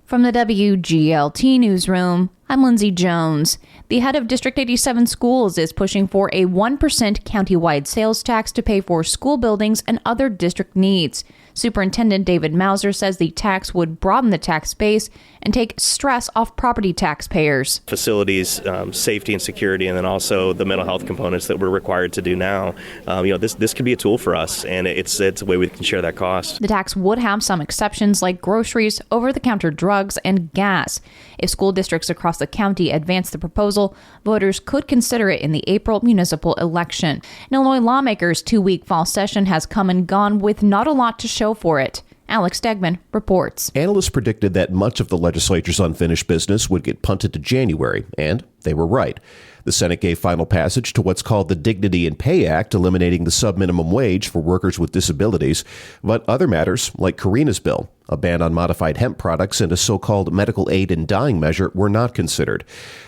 From the WGLT Newsroom, I'm Lindsay Jones. The head of District 87 Schools is pushing for a 1% countywide sales tax to pay for school buildings and other district needs. Superintendent David Mauser says the tax would broaden the tax base and take stress off property taxpayers. Facilities, safety and security, and then also the mental health components that we're required to do now. This could be a tool for us, and it's a way we can share that cost. The tax would have some exceptions like groceries, over-the-counter drugs, and gas. If school districts across the county advance the proposal, voters could consider it in the April municipal election. An Illinois lawmakers' 2-week fall session has come and gone with not a lot to show for it. Alex Stegman reports. Analysts predicted that much of the legislature's unfinished business would get punted to January, and they were right. The Senate gave final passage to what's called the Dignity and Pay Act, eliminating the sub-minimum wage for workers with disabilities. But other matters, like Karina's bill, a ban on modified hemp products, and a so-called medical aid in dying measure were not considered.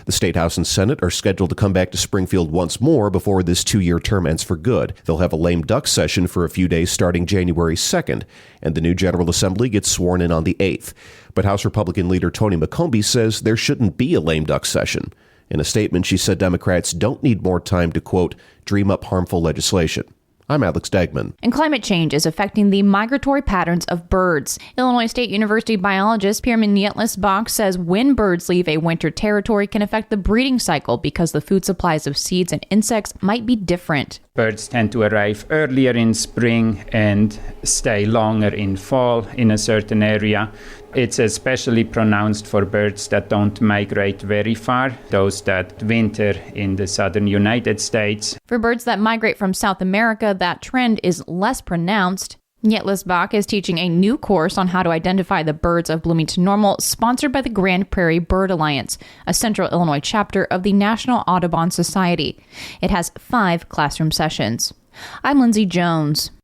The State House and Senate are scheduled to come back to Springfield once more before this 2-year term ends for good. They'll have a lame duck session for a few days starting January 2nd, and the new General Assembly gets sworn in on the 8th. But House Republican leader Tony McCombie says there shouldn't be a lame duck session. In a statement, she said Democrats don't need more time to, quote, dream up harmful legislation. I'm Alex Stegman. And climate change is affecting the migratory patterns of birds. Illinois State University biologist Pierman Yetlis-Bach says when birds leave a winter territory can affect the breeding cycle because the food supplies of seeds and insects might be different. Birds tend to arrive earlier in spring and stay longer in fall in a certain area. It's especially pronounced for birds that don't migrate very far, those that winter in the southern United States. For birds that migrate from South America, that trend is less pronounced. Yetlis-Bach is teaching a new course on how to identify the birds of Bloomington Normal, sponsored by the Grand Prairie Bird Alliance, a central Illinois chapter of the National Audubon Society. It has 5 classroom sessions. I'm Lindsay Jones.